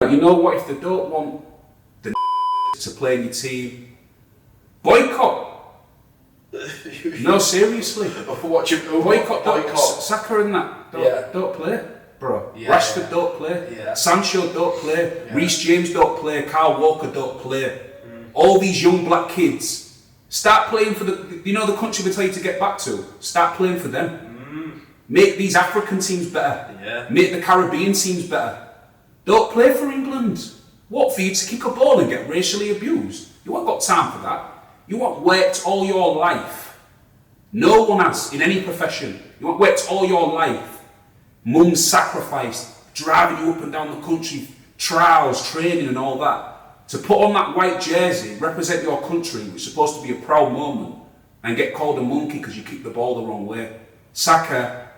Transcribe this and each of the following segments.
But you know what? If they don't want the to play in your team, boycott. No, seriously. Boycott. Saka and that. Don't play, bro. Rashford don't play. Sancho don't play. Reece James don't play. Kyle Walker don't play. All these young black kids, start playing for the country we tell you to get back to. Start playing for them. Make these African teams better. Make the Caribbean teams better. Don't play for England. What, for you to kick a ball and get racially abused? You haven't got time for that. You haven't worked all your life. No one has, in any profession. You haven't worked all your life. Mum's sacrificed, driving you up and down the country, trials, training and all that. To put on that white jersey, represent your country, which is supposed to be a proud moment, and get called a monkey because you kicked the ball the wrong way. Saka,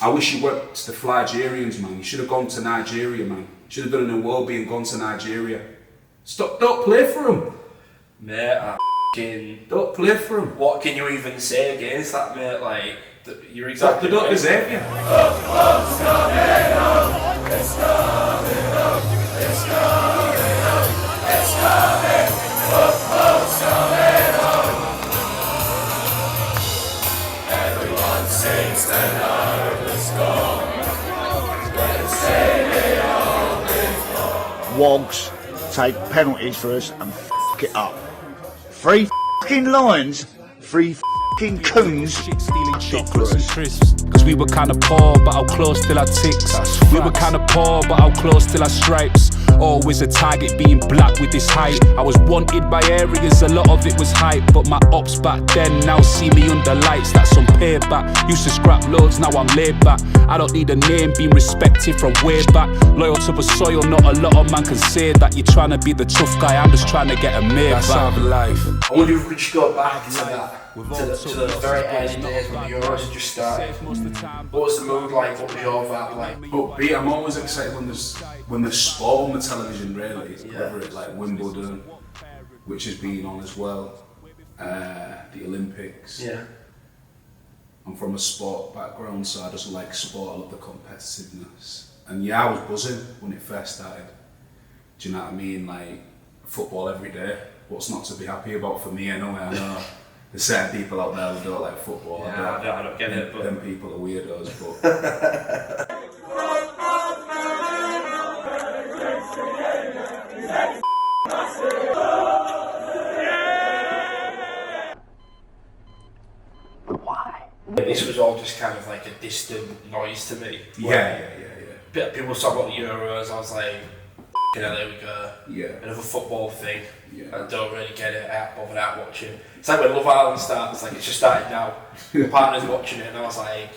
I wish you went to the Flygerians, man. You should have gone to Nigeria, man. Should have done an Iwobi and gone to Nigeria. Don't play for him. Mate, don't play for him. What can you even say against that, mate? Like, you're exactly They don't right. deserve you. Football's coming home. It's coming home. It's coming home. It's coming. Football's coming home. Everyone sings the note is gone. Let's say they all before. Wogs take penalties for us and f*** it up. 3 f***ing lions, 3 f***ing coons. Shit stealing chocolates and crisps. Cause we were kinda poor, but how close till our ticks. We were kinda poor, but how close till our stripes. Always a target being black with this height. I was wanted by areas, a lot of it was hype. But my ops back then now see me under lights, that's some payback. Used to scrap loads, now I'm laid back. I don't need a name, being respected from way back. Loyal to the soil, not a lot of man can say that. You're trying to be the tough guy, I'm just trying to get a mate back. That's our life. I wonder if we could just go back to that, to the very early days when the Euros had just started. What was the mood like? What was your vibe like? But I'm always excited when there's sport on the television, really. Whether it's like Wimbledon, which has been on as well, the Olympics. Yeah. I'm from a sport background, so I just like sport. I love the competitiveness. And yeah, I was buzzing when it first started. Do you know what I mean? Like, football every day. What's not to be happy about for me anyway? I know there's certain people out there who don't like football. Yeah, I don't get it, but them people are weirdos, but this was all just kind of like a distant noise to me. yeah. People talk about the Euros, I was like, there we go. Yeah. Another football thing. Yeah. I don't really get it. I ain't bothered out watching. It's like when Love Island starts, like it's just started now. My partner's watching it and I was like,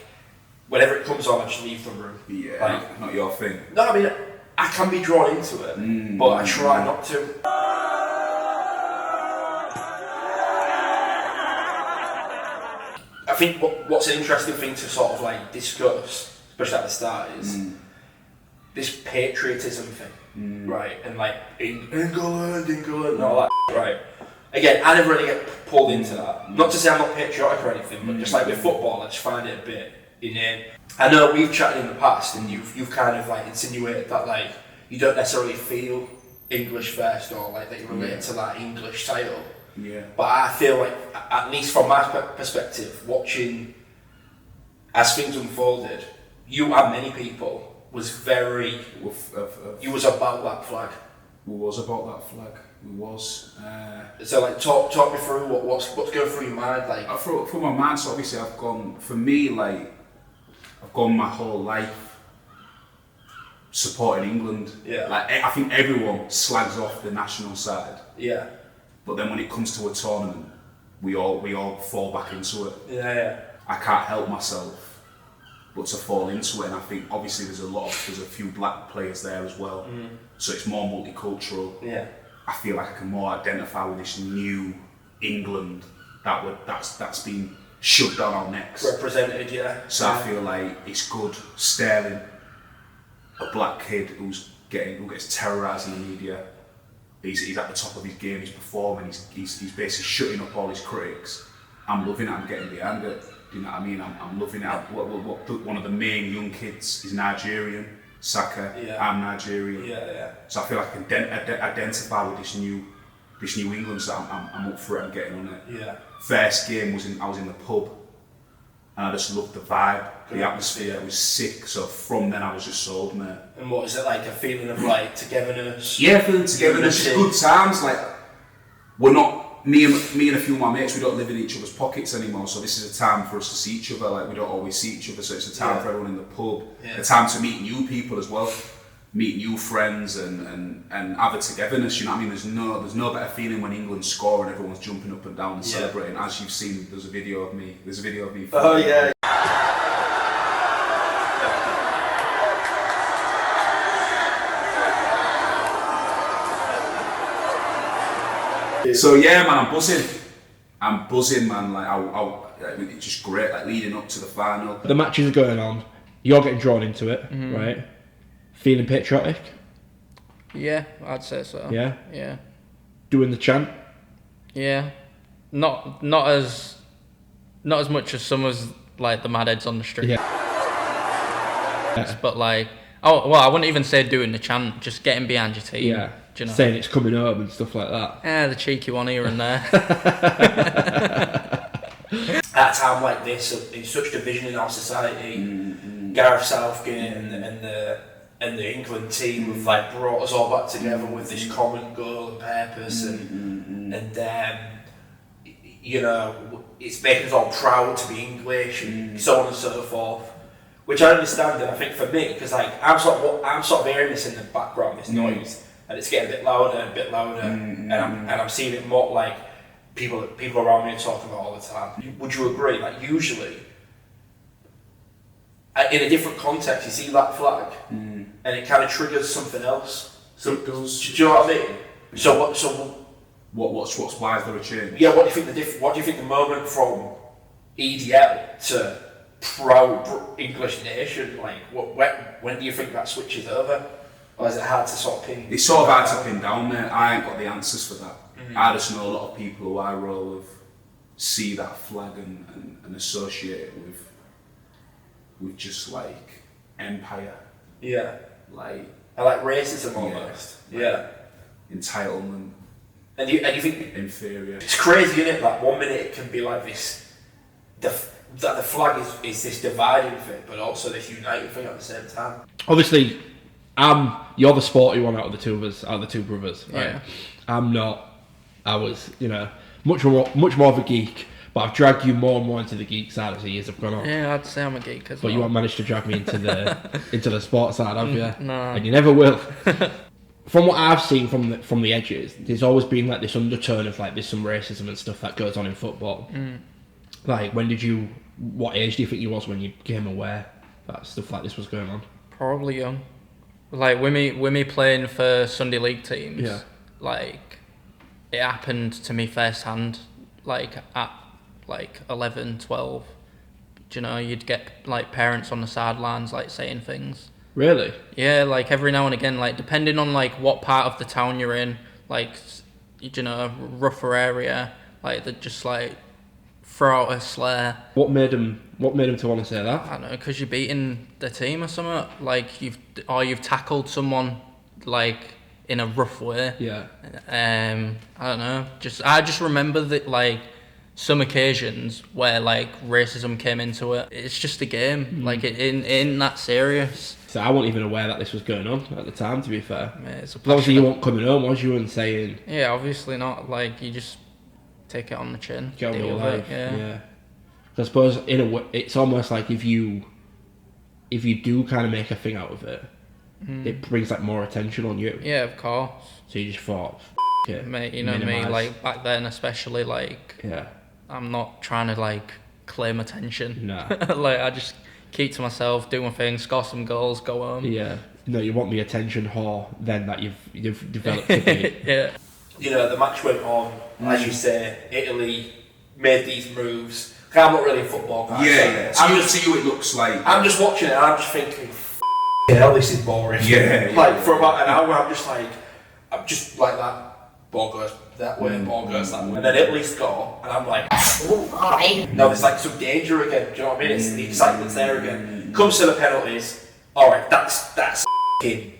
whenever it comes on, I just leave the room. Yeah, Like, not your thing. no, I mean, I can be drawn into it, but I try not to. I think what's an interesting thing to sort of like discuss, especially at the start, is this patriotism thing, right? And like England, and all that, right? Again, I never really get pulled into that. Not to say I'm not patriotic or anything, but just like with football, I just find it a bit inane. I know we've chatted in the past, and you've kind of like insinuated that like you don't necessarily feel English first, or like that you relate to that English title. Yeah. But I feel like, at least from my perspective, watching as things unfolded, you and many people was very. You was about that flag. We was about that flag. We was. So like, talk me through what's going through your mind, like. For my mind, so obviously I've gone. For me, like, I've gone my whole life supporting England. Yeah. Like, I think everyone slags off the national side. Yeah. But then when it comes to a tournament, we all fall back into it. Yeah. I can't help myself but to fall into it, and I think obviously there's a few black players there as well, so it's more multicultural. Yeah. I feel like I can more identify with this new England that's been shoved down our necks. Represented, yeah. So I feel like it's good. Sterling, a black kid who gets terrorised in the media. He's at the top of his game, he's performing, he's basically shutting up all his critics. I'm loving it, I'm getting behind it. Do you know what I mean? I'm loving it. One of the main young kids is Nigerian. Saka, Yeah. I'm Nigerian. Yeah. So I feel like I can identify with this new England, so I'm up for it, I'm getting on it. Yeah. First game I was in the pub, and I just loved the vibe, the atmosphere, it was sick, so from then I was just sold, mate. And what is it like, a feeling of like togetherness? Yeah, feeling togetherness, just good times, like, we're not, me and a few of my mates, we don't live in each other's pockets anymore, so this is a time for us to see each other, like we don't always see each other, so it's a time for everyone in the pub, a time to meet new people as well, meet new friends and have a togetherness, you know what I mean? There's no better feeling when England score and everyone's jumping up and down and celebrating. As you've seen, there's a video of me. Oh yeah. So yeah, man, I'm buzzing, man. Like it's just great. Like leading up to the final. The matches are going on. You're getting drawn into it, right? Feeling patriotic. Yeah, I'd say so. Yeah. Yeah. Doing the chant. Yeah. Not as much as some as like the mad heads on the street. Yeah. But like, I wouldn't even say doing the chant, just getting behind your team. Yeah. Do you know? Saying it's coming home and stuff like that. Yeah, the cheeky one here and there. At a time like this, there's such division in our society. Gareth Southgate and the England team have like brought us all back together with this common goal and purpose, and you know, it's making us all proud to be English and so on and so forth. Which I understand, and I think for me, because like I'm sort of hearing this in the background, this noise, and it's getting a bit louder, and I'm seeing it more like people around me are talking about all the time. Would you agree? Like usually, in a different context, you see that flag, and it kind of triggers something else. So it does. Do you know what I mean? So What's why is there a change? yeah, what do you think what do you think the moment from EDL to proud English nation, like when do you think that switches over? Or is it hard to sort of pin? It's sort of hard to pin down, mate. I ain't got the answers for that. I just know a lot of people who I roll with see that flag and associate it with just like empire. Yeah. Like I like racism almost. Yeah. Entitlement. And you think inferior. it's crazy, isn't it? Like 1 minute it can be like this, that the flag is this dividing thing, but also this uniting thing at the same time. Obviously, you're the sporty one out of the two brothers, right? Yeah. I'm not. I was, much more of a geek, but I've dragged you more and more into the geek side as the years have gone on. Yeah, I'd say I'm a geek as well. But you haven't managed to drag me into the sports side, have you? No. And you never will. From what I've seen from the edges, there's always been like this undertone of like there's some racism and stuff that goes on in football. Like what age do you think you was when you became aware that stuff like this was going on? Probably young. Like with me playing for Sunday League teams. Yeah. Like it happened to me firsthand. Like at like 11, 12. Do you know, you'd get like parents on the sidelines like saying things. Really? Yeah, like every now and again, like depending on like what part of the town you're in, like rougher area, like they just like throw out a slur. What made him to want to say that? I don't know, because you're beating the team or something. Like you've tackled someone like in a rough way. Yeah. I don't know. I just remember that like some occasions where like racism came into it. It's just a game. Like it ain't that serious. So I wasn't even aware that this was going on at the time, to be fair. Yeah, it's But obviously you weren't coming home, was you, and saying... Yeah, obviously not. Like, you just take it on the chin. Get on with deal your with life. it, yeah. I suppose, in a way, it's almost like if you do kind of make a thing out of it, it brings like more attention on you. Yeah, of course. So you just thought, it. Mate, you know Minimise. me, like, back then especially, like, Yeah. I'm not trying to, like, claim attention. Nah. Like, I just keep to myself, do my thing, score some goals, go home. Yeah. No, you want the attention whore then that you've developed to be. Yeah. You know, the match went on, as you say, Italy made these moves. I'm not really a football guy. Yeah. So To you it looks like... I'm just watching it and I'm just thinking, hell, this is boring. Yeah. Like, for about an hour, I'm just like that. Ball goes that way, ball goes that way. And then Italy score, and I'm like, no, there's like some danger again. Do you know what I mean? It's the excitement's there again. Comes to the penalties. All right, that's fucking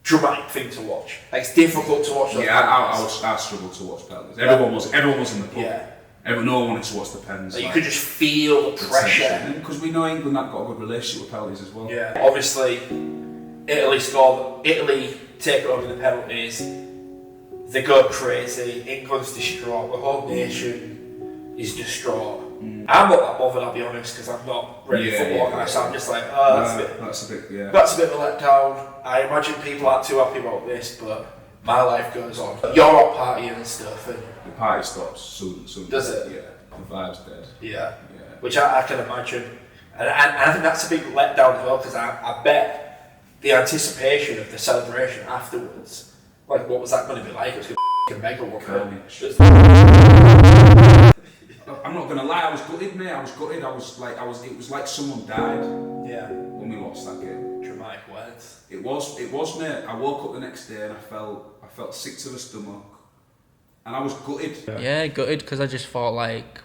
dramatic thing to watch. Like, it's difficult to watch those penalties. I struggled to watch penalties. Everyone was in the pub. Yeah. No one wanted to watch the pens. Like, you could just feel the pressure. Because we know England have got a good relationship with penalties as well. Yeah. Obviously, Italy take over the penalties. They go crazy. England's distraught. The whole nation is distraught. I'm not that bothered, I'll be honest, because I'm not really a football guy, so I'm just like, oh, that's a bit of a letdown. I imagine people aren't too happy about this, but my life goes on. You're out partying and stuff, and the party stops soon. Does it? Yeah, the vibe's dead. Yeah. Which I can imagine, and I think that's a big letdown as well, because I bet the anticipation of the celebration afterwards, like, what was that going to be like? It was going to be mega, wasn't it? I'm not gonna lie, I was gutted, mate. I was gutted. It was like someone died. Yeah. When we lost that game. Dramatic words. It was, mate. I woke up the next day and I felt sick to the stomach, and I was gutted. Yeah, gutted because I just thought like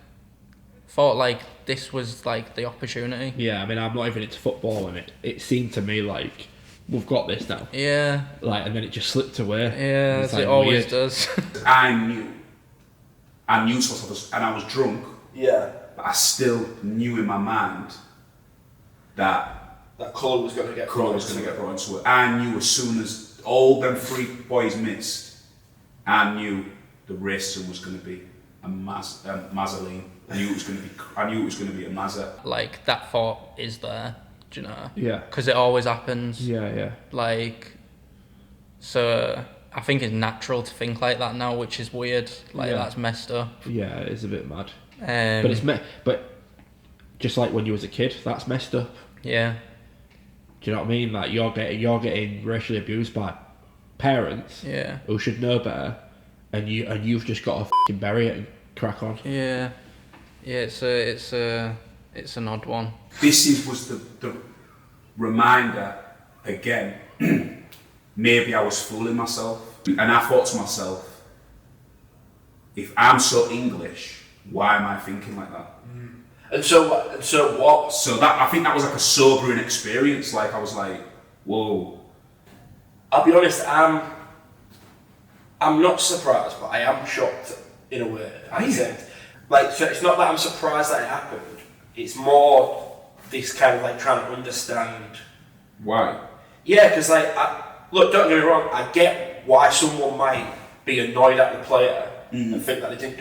this was like the opportunity. Yeah, I mean, I'm not even into football, and it seemed to me like we've got this now. Yeah. Like, and then it just slipped away. Yeah, as it always does. I knew sort of, and I was drunk. Yeah. But I still knew in my mind that colour was going to get brought into it. I knew as soon as all them three boys missed, I knew the racism was going to be a Mazzoline. I knew it was going to be a Mazza. Like, that thought is there, do you know? Yeah. Because it always happens. Yeah. Like, so I think it's natural to think like that now, which is weird. Like, that's messed up. Yeah, it's a bit mad. But just like when you was a kid, that's messed up. Yeah. Do you know what I mean? Like, you're getting racially abused by parents. Yeah. Who should know better, and you've just got to fucking bury it and crack on. Yeah. Yeah, it's an odd one. This was the reminder again. Maybe I was fooling myself, and I thought to myself, if I'm so English, why am I thinking like that? And so what? So that, I think that was like a sobering experience. Like, I was like, whoa. I'll be honest, I'm not surprised, but I am shocked in a way. I said, like, so it's not that I'm surprised that it happened. It's more this kind of like trying to understand why. Yeah, because like, look, don't get me wrong. I get why someone might be annoyed at the player and think that they didn't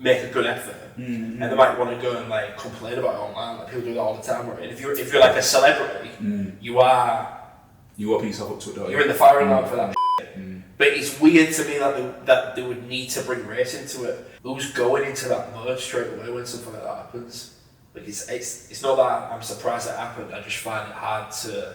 make a good effort, and they might want to go and like complain about it online. Like, people do that all the time, right? If you're like a celebrity, you open yourself up to it, don't you? You're in the firing line for that shit. But it's weird to me that they would need to bring race into it. Who's going into that mode straight away when something like that happens? Like, it's not that I'm surprised it happened. I just find it hard to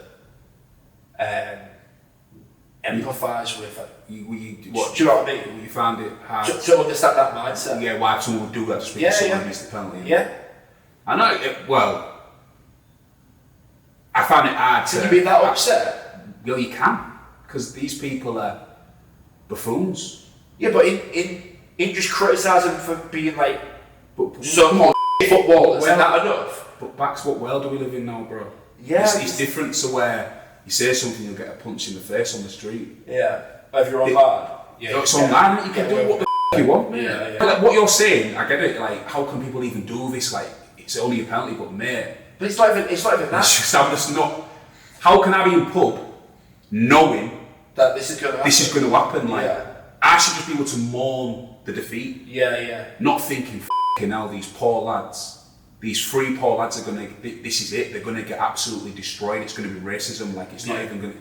empathise with it. Do you know what I mean? You found it hard to understand that mindset. Yeah, why someone would do that just because someone missed the penalty. Yeah. I know. I found it hard to. Can you be that upset? Well, you can, because these people are buffoons. Yeah, but in just criticising for being like so-called footballers, is that enough? But back to what world do we live in now, bro? Yeah. It's different to where you say something, you'll get a punch in the face on the street. Yeah. If you're online. It's online, you can do what the you want. Yeah. Like, what you're saying, I get it. Like, how can people even do this? Like, it's only a penalty, but mate. But it's not even that. I'm just not. How can I be in pub knowing that this is going to happen? Like, I should just be able to mourn the defeat. Yeah. Not thinking, f***ing hell, these poor lads, these three poor lads are this is it. They're gonna get absolutely destroyed. It's gonna be racism. Like, it's not even gonna.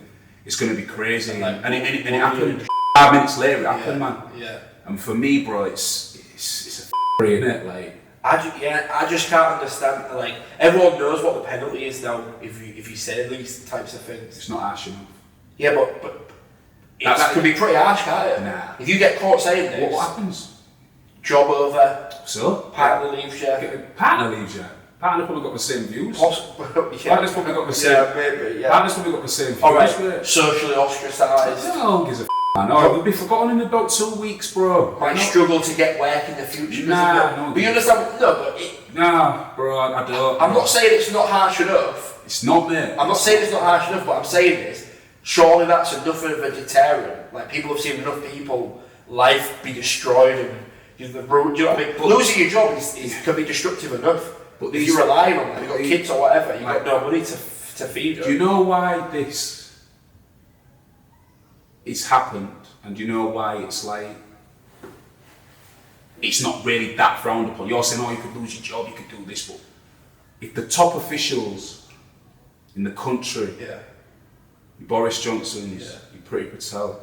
It's gonna be crazy. And it happened. 5 minutes later, it happened, man. Yeah. And for me, bro, it's a f***ing, innit? Like. I just can't understand. Like, everyone knows what the penalty is now. If you say these types of things, it's not harsh enough. Yeah, but that could be pretty harsh, can't it? Nah. If you get caught saying this, what happens? Job over. So partner leaves you. Partner's probably got the same views. Partner's probably got the same. Yeah, maybe. Yeah. Partner's probably got the same views. All right. Socially ostracised. No one gives a f***. I know. We'll be forgotten in about 2 weeks, bro. Might struggle to get work in the future. Nah, no. But you understand? No, but nah, bro. I don't. I'm not saying it's not harsh enough. It's not, mate. I'm not saying it's not harsh enough, but I'm saying is, surely that's enough of a deterrent. Like, people have seen enough people, life be destroyed and you know what I mean? But losing your job can be destructive enough. But if you're relying on that, you've got kids or whatever, you've got no money to feed them. Do you know why it's happened? And do you know why it's like, it's not really that frowned upon? You're saying, oh, you could lose your job, you could do this, but if the top officials in the country, Boris Johnson's, your Priti Patel,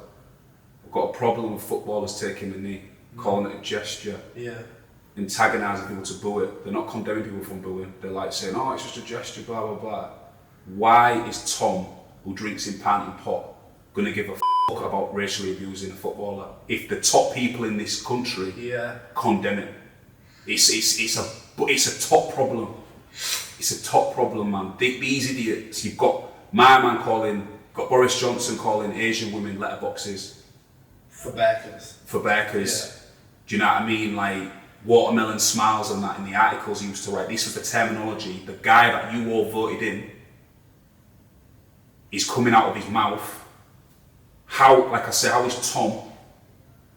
have got a problem with footballers taking the knee, calling it a gesture, antagonising people to boo it. They're not condemning people from booing. They're like saying, oh, it's just a gesture, blah, blah, blah. Why is Tom, who drinks in pint and pot, going to give a fuck about racially abusing a footballer if the top people in this country condemn it? It's a top problem. It's a top problem, man. These idiots, you've got my man got Boris Johnson calling Asian women letterboxes. For Beckers. Yeah. Do you know what I mean? Like, watermelon smiles and that in the articles he used to write. This was the terminology. The guy that you all voted in is coming out of his mouth. How, like I said, how is Tom,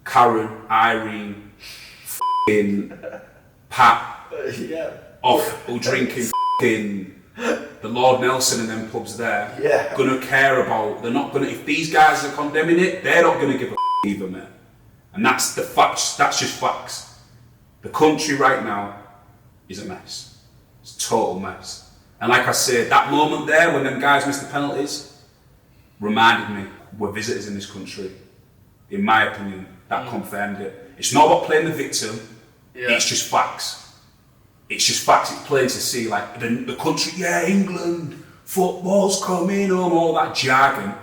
Karen, Irene, f***ing Pat, off who drinking f***ing the Lord Nelson and them pubs there, gonna care about? They're not gonna. If these guys are condemning it, they're not gonna give a f*** either, man. And that's the facts. That's just facts. The country right now is a mess. It's a total mess. And like I said, that moment there when them guys missed the penalties reminded me we're visitors in this country. In my opinion, that confirmed it. It's not about playing the victim. It's just facts. It's just facts. It's plain to see, like the country. Yeah, England, football's coming home, all that jargon.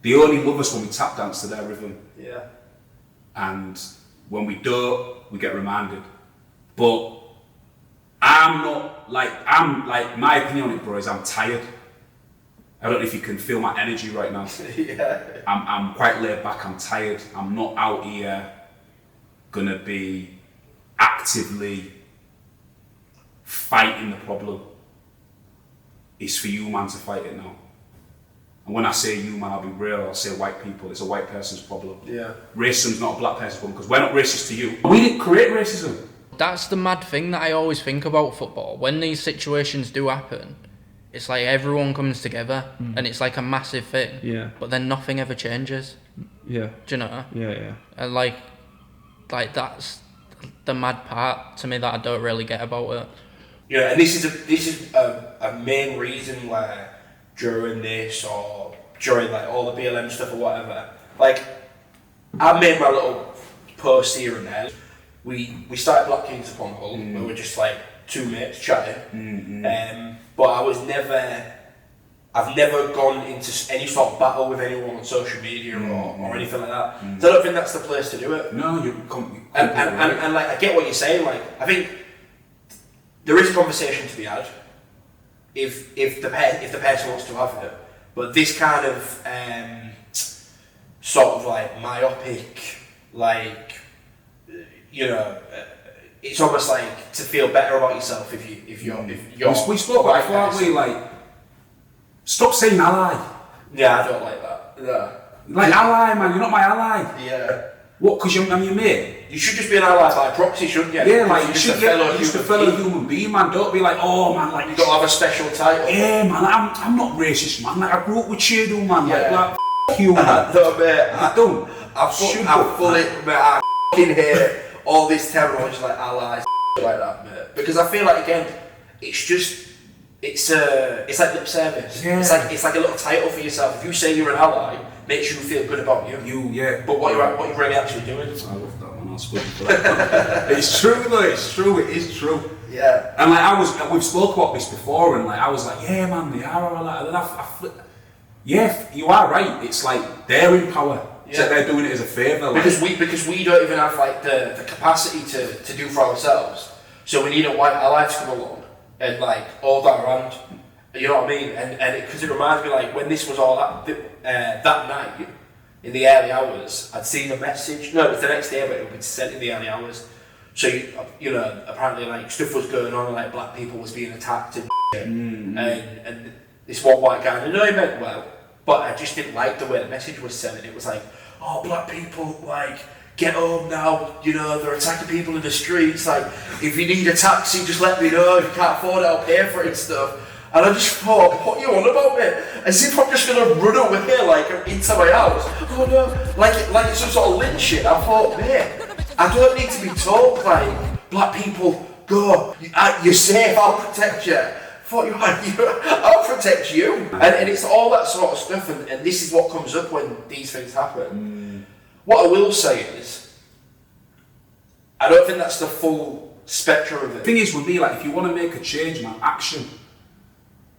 They only love us when we tap dance to their rhythm. And when we don't, we get reminded. But my opinion on it, bro, is I'm tired. I don't know if you can feel my energy right now. I'm quite laid back, I'm tired. I'm not out here gonna be actively fighting the problem. It's for you, man, to fight it now. And when I say you, man, I'll be real, I'll say white people. It's a white person's problem. Racism's not a black person's problem, because we're not racist to you. We didn't create racism. That's the mad thing that I always think about football. When these situations do happen, it's like everyone comes together and it's like a massive thing. But then nothing ever changes. Do you know? And like that's the mad part to me that I don't really get about it. And this is a main reason why during this or during like all the BLM stuff or whatever, like I made my little post here and there. We started Black Kings Upon Hull, and we were just like two mates chatting. But I've never gone into any sort of battle with anyone on social media or anything like that. So I don't think that's the place to do it. No, you and like I get what you're saying. Like I think there is a conversation to be had if the person wants to have it. But this kind of sort of like myopic, like it's almost like to feel better about yourself if you're. We spoke about it before, aren't we? Like, stop saying ally. Yeah, I don't like that. No. Like ally, man. You're not my ally. Yeah. What? Because I'm your mate. You should just be an ally by proxy, shouldn't you? Yeah, like you should get just a fellow human being, man. Don't be like, oh man, like you got to have a special title. Yeah, man. I'm not racist, man. Like I grew up with Cheadle, man. Like f*** you, man. No, mate. I don't. I fucking hate all this terminology like allies like that, mate. Because I feel like again, it's like lip service. Yeah. It's like a little title for yourself. If you say you're an ally, makes you feel good about you. But what you're really actually doing. I love that, man. I'll speak for that. It's true though. It's true. It is true. Yeah. And like we've spoke about this before, and like I was like, yeah, man, they are all that. And then yeah, you are right. It's like they're in power. It's like they're doing it as a favour. Like. Because we don't even have like the capacity to do for ourselves. So we need a white ally to come along and like hold our hand. You know what I mean? And because it reminds me like when this was all that night in the early hours, I'd seen a message. No, it was the next day, but it had been sent in the early hours. So apparently like stuff was going on and like black people was being attacked and and this one white guy, I know he meant well, but I just didn't like the way the message was sent. And it was like, oh, black people, like, get home now, you know, they're attacking people in the streets, like, if you need a taxi, just let me know, if you can't afford it, I'll pay for it and stuff. And I just thought, what are you on about, mate? As if I'm just gonna run away, like, into my house. Oh no, like it's some sort of lynching. I thought, mate, I don't need to be told, like, black people, go, you're safe, I'll protect you. I'll protect you. And it's all that sort of stuff, and this is what comes up when these things happen. What I will say is, I don't think that's the full spectrum of it. The thing is with me, like, if you want to make a change, man, action.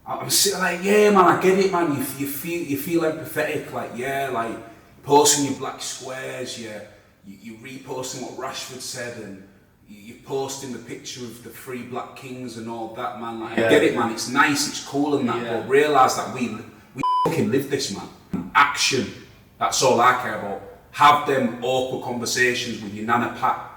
I'm sitting like, yeah, man, I get it, man. You feel empathetic, like, yeah, like posting your black squares, you reposting what Rashford said, and you're posting the picture of the 3 black kings and all that, man. Like, I get it, man. It's nice, it's cool and that, but realise that we fucking live this, man. Action. That's all I care about. Have them awkward conversations with your Nana Pat,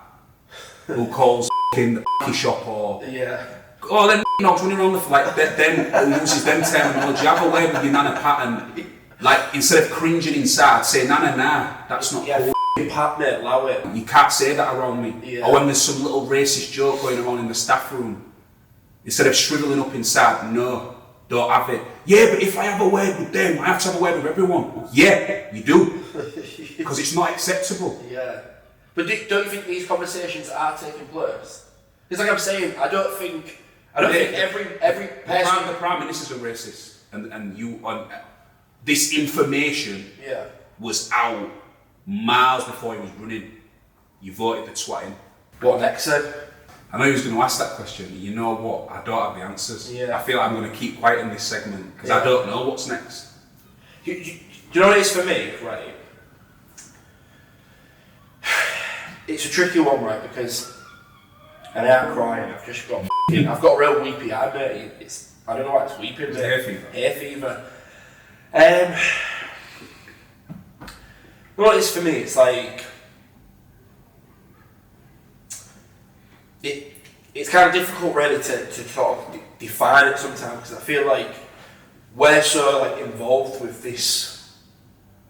who calls in the shop, or them dogs running around like them who uses them terminology. Have a word with your Nana Pat and, like, instead of cringing inside, say Nana, nah, that's not cool. Pat, mate, allow it. You can't say that around me. Or when there's some little racist joke going around in the staff room, instead of shriveling up inside, no, don't have it. Yeah, but if I have a word with them, I have to have a word with everyone. Yeah, you do. Because it's not acceptable. Yeah. But don't you think these conversations are taking place? It's like I'm saying, I don't think every person... The Prime Minister's a racist. And you... this information was out miles before he was running. You voted the twat in. What next then? I know he was going to ask that question. You know what? I don't have the answers. I feel like I'm going to keep quiet in this segment because I don't know what's next. Do you know what it is for me, right? It's a tricky one, right? Because, and I am crying. I've got a real weepy eye, mate. I don't know why it's weeping. It's hay fever. Hay fever. You know what it is for me? It's like it's kind of difficult, really, to sort of define it sometimes, because I feel like we're so like involved with these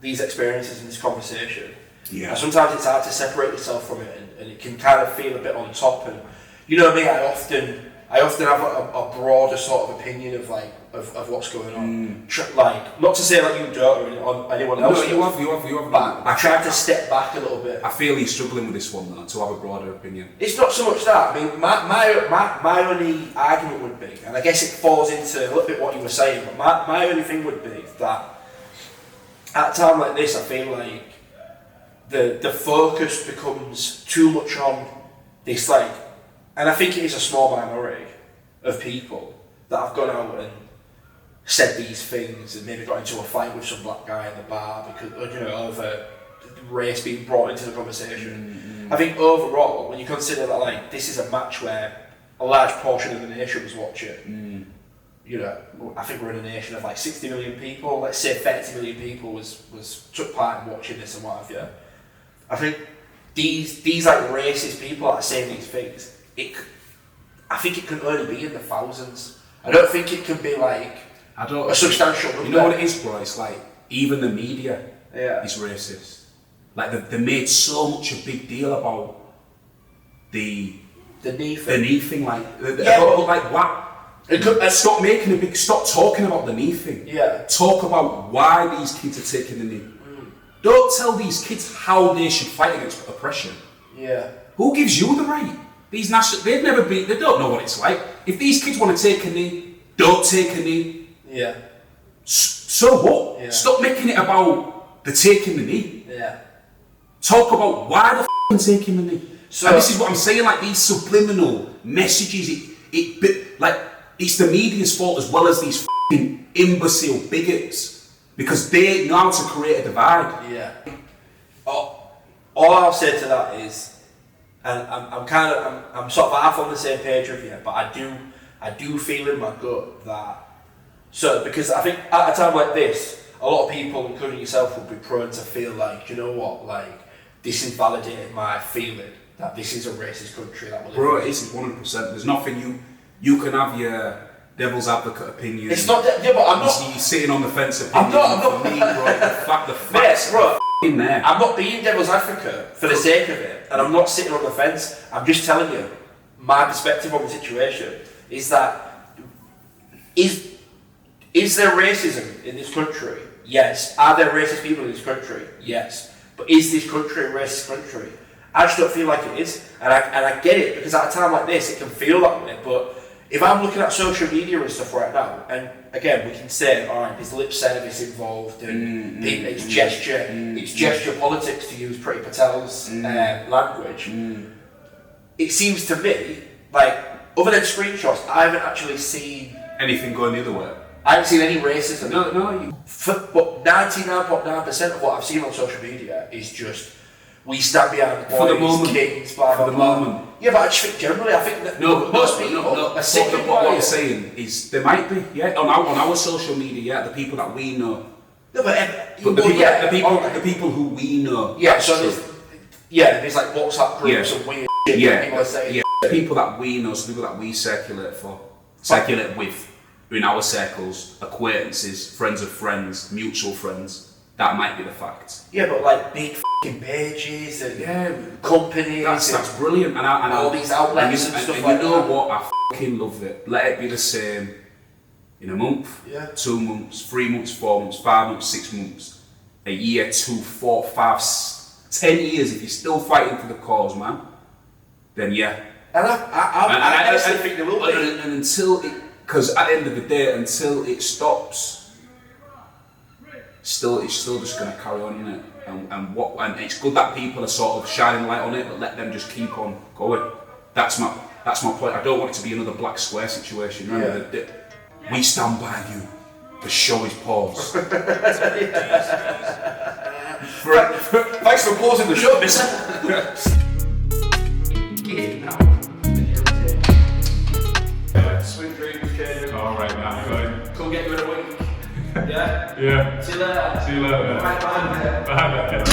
experiences and this conversation. And sometimes it's hard to separate yourself from it, and it can kind of feel a bit on top. And you know me, I often have a broader sort of opinion of like of what's going on. Like, not to say like you don't or anyone else. No, you have. But I try to step back a little bit. I feel he's struggling with this one though, to have a broader opinion. It's not so much that. I mean, my only argument would be, and I guess it falls into a little bit what you were saying, but my only thing would be that at a time like this, I feel like the focus becomes too much on this, like, and I think it is a small minority of people that have gone out and said these things and maybe got into a fight with some black guy in the bar because, you know, over race being brought into the conversation. I think overall, when you consider that, like, this is a match where a large portion of the nation was watching, you know, I think we're in a nation of like 60 million people, let's say 30 million people took part in watching this and what have you. I think these like racist people that are saying these things, I think it can only be in the thousands. I don't think it can be like a substantial number. You know what it is, bro? It's like, even the media is racist. Like, they made so much a big deal about the knee thing. Like, like what? Stop talking about the knee thing. Talk about why these kids are taking the knee. Don't tell these kids how they should fight against oppression. Who gives you the right? They've never been, they don't know what it's like. If these kids want to take a knee, don't take a knee. So what? Stop making it about the taking the knee. Talk about why the taking the knee. So, and this is what I'm saying, like, these subliminal messages, it's the media's fault as well as these imbecile bigots. Because they know how to create a divide. All I'll say to that is, and I'm sort of half on the same page with you, but I do feel in my gut that, because I think at a time like this, a lot of people, including yourself, would be prone to feel like, you know what, like, this invalidated my feeling that this is a racist country that will. Bro, it isn't 100%. There's nothing you can have devil's advocate opinion. It's not. Yeah, but I'm not. You're sitting on the fence opinion. I'm not. For me, bro, the facts, bro. In there. I'm not being devil's advocate for the sake of it, and I'm not sitting on the fence. I'm just telling you my perspective on the situation is that is there racism in this country? Yes. Are there racist people in this country? Yes. But is this country a racist country? I just don't feel like it is, and I get it because at a time like this, it can feel that way. But if I'm looking at social media and stuff right now, and again, we can say, all right, there's lip service involved, and it's gesture politics, to use Priti Patel's language. It seems to me like, other than screenshots, I haven't actually seen anything going the other way. I haven't seen any racism. No. But 99.9% of what I've seen on social media is just, we stand behind the boys, for the moment, kings, blah, blah, for the blah. moment. Yeah, but I just think generally, I think that most people are sick of what you're saying is there might be, on our social media, the people that we know. No, but the people who we know. Yeah, so there's like WhatsApp groups and weird shit people are saying. Yeah, people that we know, so people that we circulate with, in our circles, acquaintances, friends of friends, mutual friends. That might be the fact. Yeah, but like big f***ing pages and companies. That's brilliant. And all these outlets and stuff like that. You know what? I f***ing love it. Let it be the same in a month, 2 months, 3 months, 4 months, 5 months, 6 months, a year, 2, 4, 5, 10 years. If you're still fighting for the cause, man, then yeah. And I honestly think there will be. And until it, because at the end of the day, until it stops, it's still just going to carry on, isn't it? And it's good that people are sort of shining light on it, but let them just keep on going. That's my point. I don't want it to be another black square situation. Remember, we stand by you. The show is paused. Thanks for pausing the show, mister. Sweet dreams, kid. Alright, man. Come get you in a week. Yeah? Yeah. See you later. See you later. Bye. Bye.